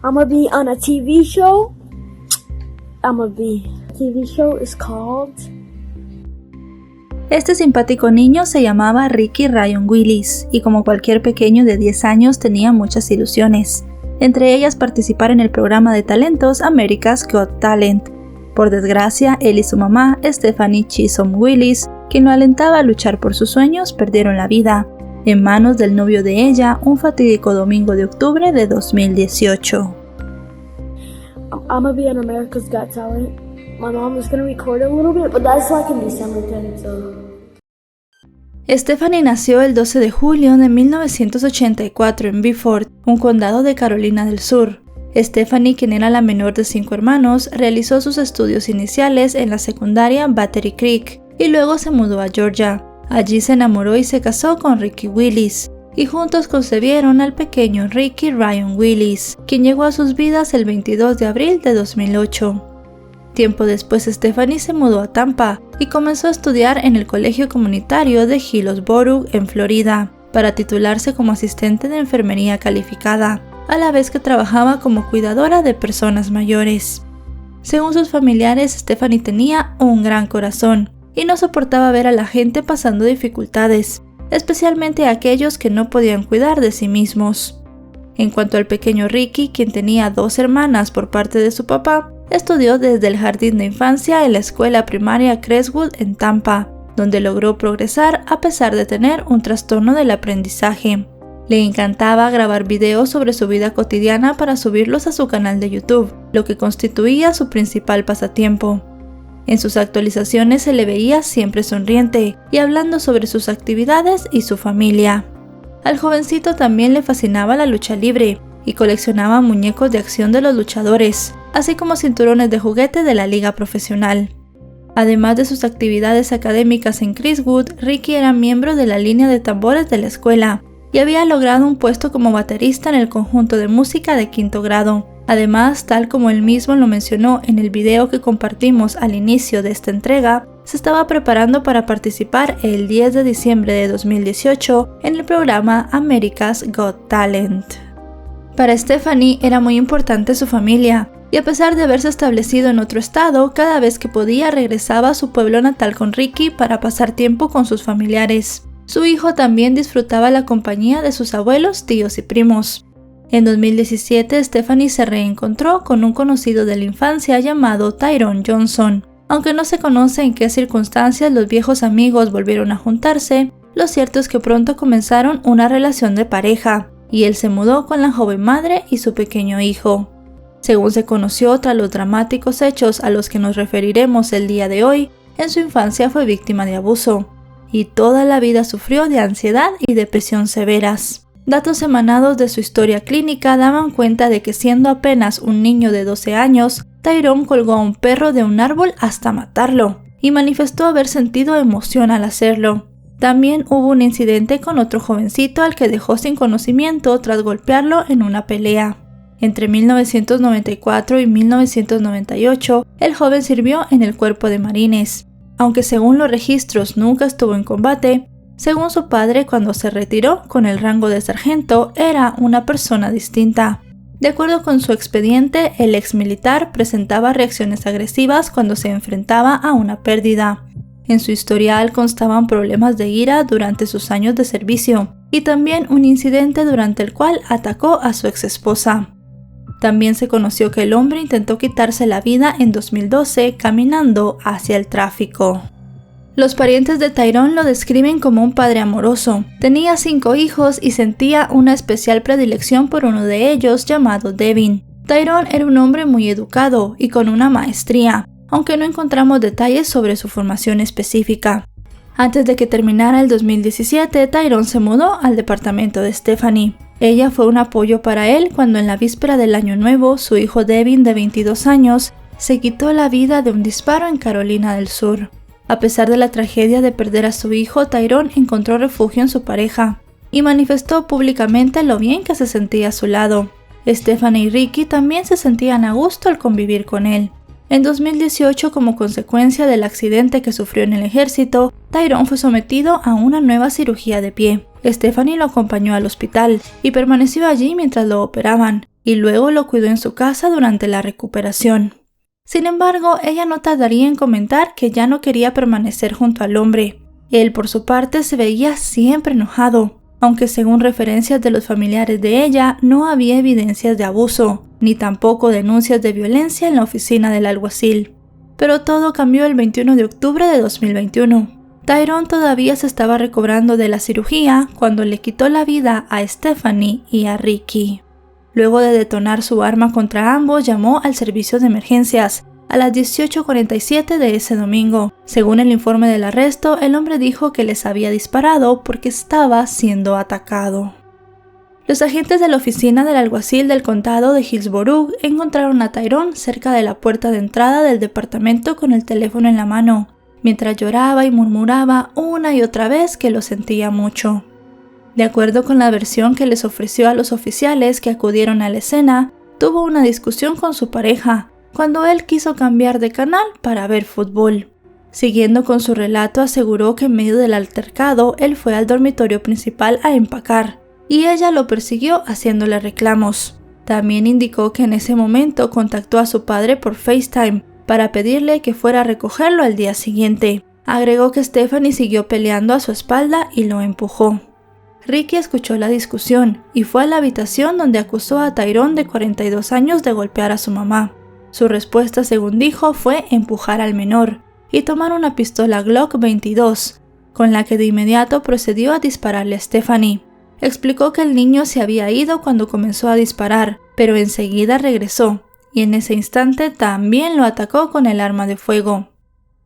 I'm gonna be on a TV show. TV show is called... Este simpático niño se llamaba Ricky Ryan Willis y como cualquier pequeño de 10 años tenía muchas ilusiones, entre ellas participar en el programa de talentos America's Got Talent. Por desgracia, él y su mamá, Stephanie Chisholm Willis, quien lo alentaba a luchar por sus sueños, perdieron la vida, en manos del novio de ella, un fatídico domingo de octubre de 2018. I'm gonna be on America's Got Talent. My mom is gonna record a little bit, but that's like in December 10th, so... Stephanie nació el 12 de julio de 1984 en Beaufort, un condado de Carolina del Sur. Stephanie, quien era la menor de 5 hermanos, realizó sus estudios iniciales en la secundaria Battery Creek y luego se mudó a Georgia. Allí se enamoró y se casó con Ricky Willis, y juntos concebieron al pequeño Ricky Ryan Willis, quien llegó a sus vidas el 22 de abril de 2008. Tiempo después, Stephanie se mudó a Tampa y comenzó a estudiar en el colegio comunitario de Hillsborough, en Florida, para titularse como asistente de enfermería calificada, a la vez que trabajaba como cuidadora de personas mayores. Según sus familiares, Stephanie tenía un gran corazón y no soportaba ver a la gente pasando dificultades, especialmente a aquellos que no podían cuidar de sí mismos. En cuanto al pequeño Ricky, quien tenía 2 hermanas por parte de su papá, estudió desde el jardín de infancia en la escuela primaria Crestwood en Tampa, donde logró progresar a pesar de tener un trastorno del aprendizaje. Le encantaba grabar videos sobre su vida cotidiana para subirlos a su canal de YouTube, lo que constituía su principal pasatiempo. En sus actualizaciones se le veía siempre sonriente y hablando sobre sus actividades y su familia. Al jovencito también le fascinaba la lucha libre y coleccionaba muñecos de acción de los luchadores, así como cinturones de juguete de la liga profesional. Además de sus actividades académicas en Crestwood, Ricky era miembro de la línea de tambores de la escuela y había logrado un puesto como baterista en el conjunto de música de 5º grado. Además, tal como él mismo lo mencionó en el video que compartimos al inicio de esta entrega, se estaba preparando para participar el 10 de diciembre de 2018 en el programa America's Got Talent. Para Stephanie era muy importante su familia, y a pesar de haberse establecido en otro estado, cada vez que podía regresaba a su pueblo natal con Ricky para pasar tiempo con sus familiares. Su hijo también disfrutaba la compañía de sus abuelos, tíos y primos. En 2017, Stephanie se reencontró con un conocido de la infancia llamado Tyrone Johnson. Aunque no se conoce en qué circunstancias los viejos amigos volvieron a juntarse, lo cierto es que pronto comenzaron una relación de pareja, y él se mudó con la joven madre y su pequeño hijo. Según se conoció tras los dramáticos hechos a los que nos referiremos el día de hoy, en su infancia fue víctima de abuso, y toda la vida sufrió de ansiedad y depresión severas. Datos emanados de su historia clínica daban cuenta de que siendo apenas un niño de 12 años, Tyrone colgó a un perro de un árbol hasta matarlo, y manifestó haber sentido emoción al hacerlo. También hubo un incidente con otro jovencito al que dejó sin conocimiento tras golpearlo en una pelea. Entre 1994 y 1998, el joven sirvió en el cuerpo de marines. Aunque según los registros nunca estuvo en combate, según su padre, cuando se retiró con el rango de sargento, era una persona distinta. De acuerdo con su expediente, el ex militar presentaba reacciones agresivas cuando se enfrentaba a una pérdida. En su historial constaban problemas de ira durante sus años de servicio y también un incidente durante el cual atacó a su ex esposa. También se conoció que el hombre intentó quitarse la vida en 2012 caminando hacia el tráfico. Los parientes de Tyrone lo describen como un padre amoroso. Tenía 5 hijos y sentía una especial predilección por uno de ellos llamado Devin. Tyrone era un hombre muy educado y con una maestría, aunque no encontramos detalles sobre su formación específica. Antes de que terminara el 2017, Tyrone se mudó al departamento de Stephanie. Ella fue un apoyo para él cuando en la víspera del año nuevo, su hijo Devin, de 22 años, se quitó la vida de un disparo en Carolina del Sur. A pesar de la tragedia de perder a su hijo, Tyrone encontró refugio en su pareja y manifestó públicamente lo bien que se sentía a su lado. Stephanie y Ricky también se sentían a gusto al convivir con él. En 2018, como consecuencia del accidente que sufrió en el ejército, Tyrone fue sometido a una nueva cirugía de pie. Stephanie lo acompañó al hospital y permaneció allí mientras lo operaban, y luego lo cuidó en su casa durante la recuperación. Sin embargo, ella no tardaría en comentar que ya no quería permanecer junto al hombre. Él, por su parte, se veía siempre enojado, aunque según referencias de los familiares de ella, no había evidencias de abuso, ni tampoco denuncias de violencia en la oficina del alguacil. Pero todo cambió el 21 de octubre de 2021. Tyrone todavía se estaba recobrando de la cirugía cuando le quitó la vida a Stephanie y a Ricky. Luego de detonar su arma contra ambos, llamó al servicio de emergencias a las 18:47 de ese domingo. Según el informe del arresto, el hombre dijo que les había disparado porque estaba siendo atacado. Los agentes de la oficina del alguacil del condado de Hillsborough encontraron a Tyrone cerca de la puerta de entrada del departamento con el teléfono en la mano, mientras lloraba y murmuraba una y otra vez que lo sentía mucho. De acuerdo con la versión que les ofreció a los oficiales que acudieron a la escena, tuvo una discusión con su pareja cuando él quiso cambiar de canal para ver fútbol. Siguiendo con su relato, aseguró que en medio del altercado él fue al dormitorio principal a empacar y ella lo persiguió haciéndole reclamos. También indicó que en ese momento contactó a su padre por FaceTime para pedirle que fuera a recogerlo al día siguiente. Agregó que Stephanie siguió peleando a su espalda y lo empujó. Ricky escuchó la discusión y fue a la habitación donde acusó a Tyrone de 42 años de golpear a su mamá. Su respuesta, según dijo, fue empujar al menor y tomar una pistola Glock 22, con la que de inmediato procedió a dispararle a Stephanie. Explicó que el niño se había ido cuando comenzó a disparar, pero enseguida regresó, y en ese instante también lo atacó con el arma de fuego.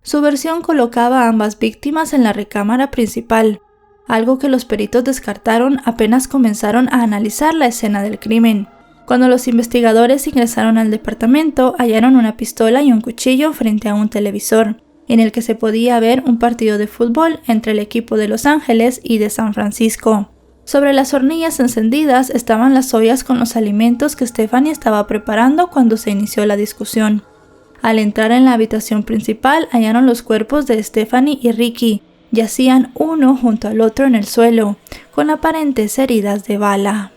Su versión colocaba a ambas víctimas en la recámara principal, algo que los peritos descartaron apenas comenzaron a analizar la escena del crimen. Cuando los investigadores ingresaron al departamento, hallaron una pistola y un cuchillo frente a un televisor, en el que se podía ver un partido de fútbol entre el equipo de Los Ángeles y de San Francisco. Sobre las hornillas encendidas estaban las ollas con los alimentos que Stephanie estaba preparando cuando se inició la discusión. Al entrar en la habitación principal, hallaron los cuerpos de Stephanie y Ricky. Yacían uno junto al otro en el suelo, con aparentes heridas de bala.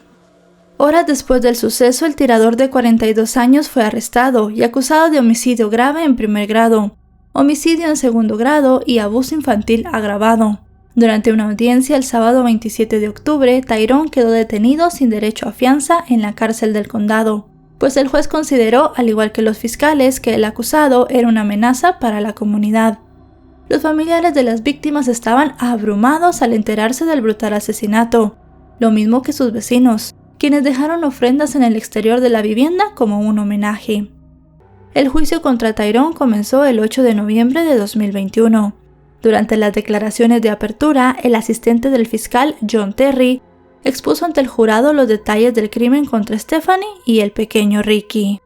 Horas después del suceso, el tirador de 42 años fue arrestado y acusado de homicidio grave en primer grado, homicidio en segundo grado y abuso infantil agravado. Durante una audiencia el sábado 27 de octubre, Tyrone quedó detenido sin derecho a fianza en la cárcel del condado, pues el juez consideró, al igual que los fiscales, que el acusado era una amenaza para la comunidad. Los familiares de las víctimas estaban abrumados al enterarse del brutal asesinato, lo mismo que sus vecinos, quienes dejaron ofrendas en el exterior de la vivienda como un homenaje. El juicio contra Tyrone comenzó el 8 de noviembre de 2021. Durante las declaraciones de apertura, el asistente del fiscal, John Terry, expuso ante el jurado los detalles del crimen contra Stephanie y el pequeño Ricky.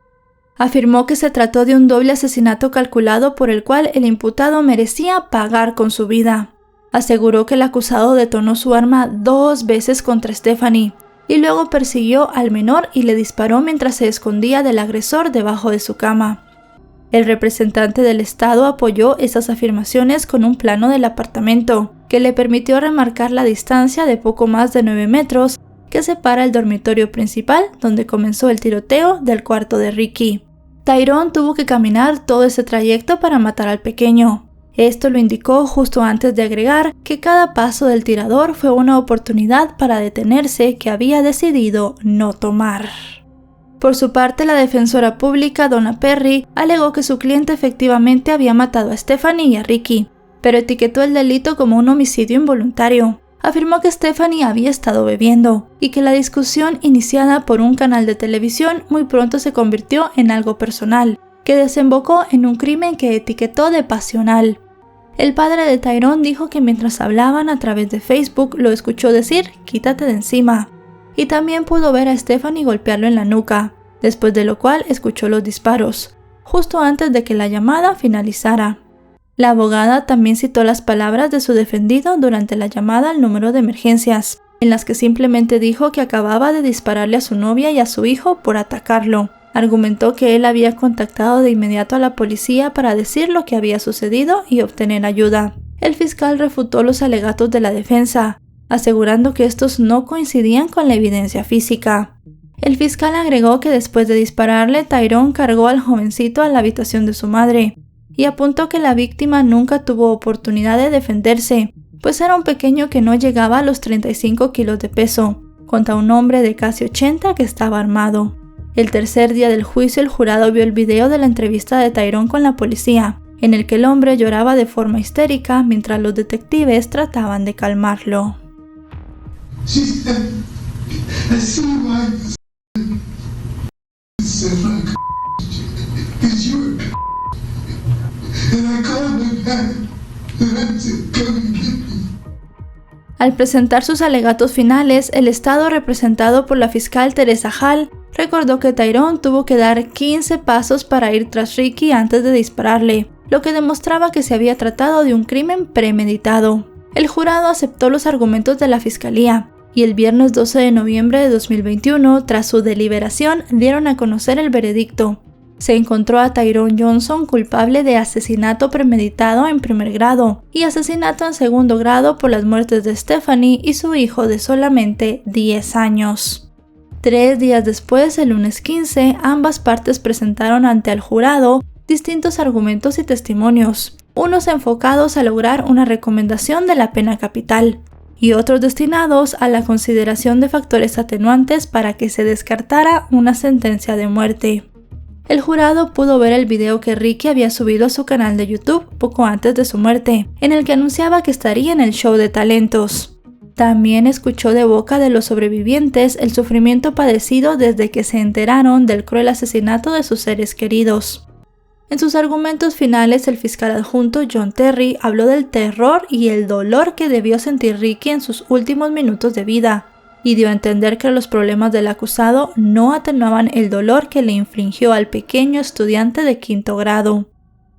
Afirmó que se trató de un doble asesinato calculado por el cual el imputado merecía pagar con su vida. Aseguró que el acusado detonó su arma 2 veces contra Stephanie y luego persiguió al menor y le disparó mientras se escondía del agresor debajo de su cama. El representante del estado apoyó esas afirmaciones con un plano del apartamento, que le permitió remarcar la distancia de poco más de 9 metros que separa el dormitorio principal, donde comenzó el tiroteo, del cuarto de Ricky. Tyrone tuvo que caminar todo ese trayecto para matar al pequeño. Esto lo indicó justo antes de agregar que cada paso del tirador fue una oportunidad para detenerse que había decidido no tomar. Por su parte, la defensora pública, Donna Perry, alegó que su cliente efectivamente había matado a Stephanie y a Ricky, pero etiquetó el delito como un homicidio involuntario. Afirmó que Stephanie había estado bebiendo y que la discusión iniciada por un canal de televisión muy pronto se convirtió en algo personal, que desembocó en un crimen que etiquetó de pasional. El padre de Tyrone dijo que mientras hablaban a través de Facebook lo escuchó decir «quítate de encima», y también pudo ver a Stephanie golpearlo en la nuca, después de lo cual escuchó los disparos, justo antes de que la llamada finalizara. La abogada también citó las palabras de su defendido durante la llamada al número de emergencias, en las que simplemente dijo que acababa de dispararle a su novia y a su hijo por atacarlo. Argumentó que él había contactado de inmediato a la policía para decir lo que había sucedido y obtener ayuda. El fiscal refutó los alegatos de la defensa, asegurando que estos no coincidían con la evidencia física. El fiscal agregó que después de dispararle, Tyrone cargó al jovencito a la habitación de su madre y apuntó que la víctima nunca tuvo oportunidad de defenderse, pues era un pequeño que no llegaba a los 35 kilos de peso, contra un hombre de casi 80 que estaba armado. El tercer día del juicio, el jurado vio el video de la entrevista de Tyrone con la policía, en el que el hombre lloraba de forma histérica mientras los detectives trataban de calmarlo. Al presentar sus alegatos finales, el Estado, representado por la fiscal Teresa Hall, recordó que Tyrone tuvo que dar 15 pasos para ir tras Ricky antes de dispararle, lo que demostraba que se había tratado de un crimen premeditado. El jurado aceptó los argumentos de la fiscalía, y el viernes 12 de noviembre de 2021, tras su deliberación, dieron a conocer el veredicto. Se encontró a Tyrone Johnson culpable de asesinato premeditado en primer grado y asesinato en segundo grado por las muertes de Stephanie y su hijo de solamente 10 años. 3 días después, el lunes 15, ambas partes presentaron ante el jurado distintos argumentos y testimonios, unos enfocados a lograr una recomendación de la pena capital y otros destinados a la consideración de factores atenuantes para que se descartara una sentencia de muerte. El jurado pudo ver el video que Ricky había subido a su canal de YouTube poco antes de su muerte, en el que anunciaba que estaría en el show de talentos. También escuchó de boca de los sobrevivientes el sufrimiento padecido desde que se enteraron del cruel asesinato de sus seres queridos. En sus argumentos finales, el fiscal adjunto John Terry habló del terror y el dolor que debió sentir Ricky en sus últimos minutos de vida, y dio a entender que los problemas del acusado no atenuaban el dolor que le infligió al pequeño estudiante de 5º grado.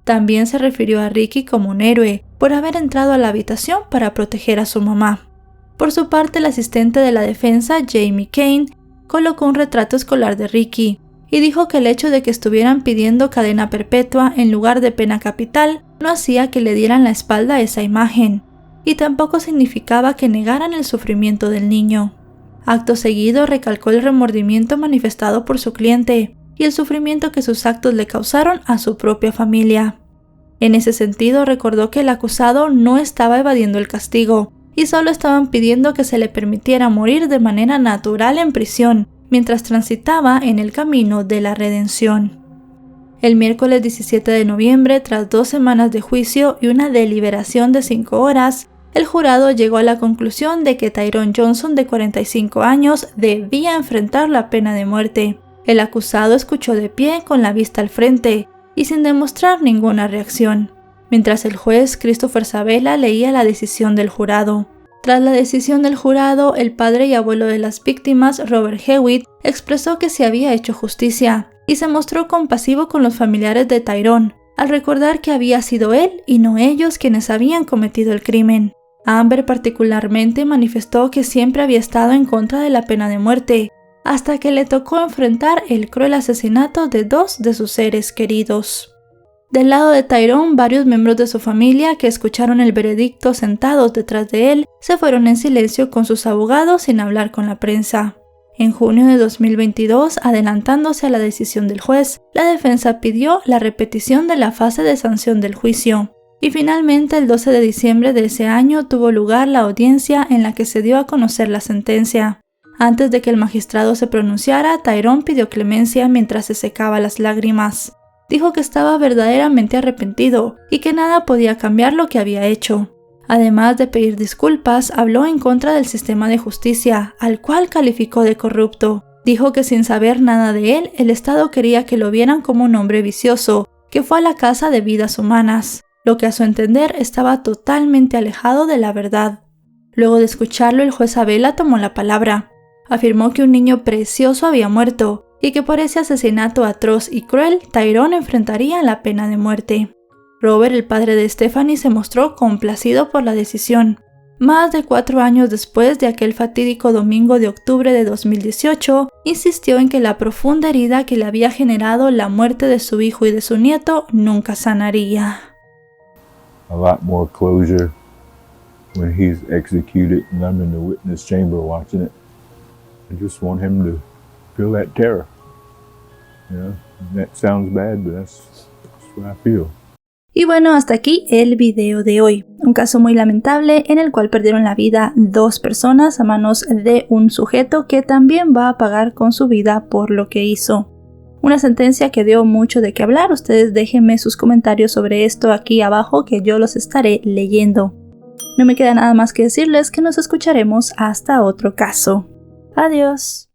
También se refirió a Ricky como un héroe por haber entrado a la habitación para proteger a su mamá. Por su parte, el asistente de la defensa, Jamie Kane, colocó un retrato escolar de Ricky y dijo que el hecho de que estuvieran pidiendo cadena perpetua en lugar de pena capital no hacía que le dieran la espalda a esa imagen, y tampoco significaba que negaran el sufrimiento del niño. Acto seguido, recalcó el remordimiento manifestado por su cliente y el sufrimiento que sus actos le causaron a su propia familia. En ese sentido, recordó que el acusado no estaba evadiendo el castigo y solo estaban pidiendo que se le permitiera morir de manera natural en prisión, mientras transitaba en el camino de la redención. El miércoles 17 de noviembre, tras 2 semanas de juicio y una deliberación de 5 horas, el jurado llegó a la conclusión de que Tyrone Johnson, de 45 años, debía enfrentar la pena de muerte. El acusado escuchó de pie con la vista al frente y sin demostrar ninguna reacción, mientras el juez Christopher Sabella leía la decisión del jurado. Tras la decisión del jurado, el padre y abuelo de las víctimas, Robert Hewitt, expresó que se había hecho justicia y se mostró compasivo con los familiares de Tyrone, al recordar que había sido él y no ellos quienes habían cometido el crimen. Amber particularmente manifestó que siempre había estado en contra de la pena de muerte, hasta que le tocó enfrentar el cruel asesinato de 2 de sus seres queridos. Del lado de Tyrone, varios miembros de su familia que escucharon el veredicto sentados detrás de él, se fueron en silencio con sus abogados sin hablar con la prensa. En junio de 2022, adelantándose a la decisión del juez, la defensa pidió la repetición de la fase de sanción del juicio. Y finalmente, el 12 de diciembre de ese año tuvo lugar la audiencia en la que se dio a conocer la sentencia. Antes de que el magistrado se pronunciara, Tyrone pidió clemencia mientras se secaba las lágrimas. Dijo que estaba verdaderamente arrepentido y que nada podía cambiar lo que había hecho. Además de pedir disculpas, habló en contra del sistema de justicia, al cual calificó de corrupto. Dijo que sin saber nada de él, el Estado quería que lo vieran como un hombre vicioso, que fue a la casa de vidas humanas, lo que a su entender estaba totalmente alejado de la verdad. Luego de escucharlo, el juez Sabella tomó la palabra. Afirmó que un niño precioso había muerto y que por ese asesinato atroz y cruel, Tyrone enfrentaría la pena de muerte. Robert, el padre de Stephanie, se mostró complacido por la decisión. Más de 4 años después de aquel fatídico domingo de octubre de 2018, insistió en que la profunda herida que le había generado la muerte de su hijo y de su nieto nunca sanaría. A lot more closure when he's executed and I'm in the witness chamber watching it. I just want him to feel that terror. You know, and that sounds bad, but that's what I feel. Y bueno, hasta aquí el video de hoy. Un caso muy lamentable en el cual perdieron la vida 2 personas a manos de un sujeto que también va a pagar con su vida por lo que hizo. Una sentencia que dio mucho de qué hablar. Ustedes déjenme sus comentarios sobre esto aquí abajo que yo los estaré leyendo. No me queda nada más que decirles que nos escucharemos hasta otro caso. Adiós.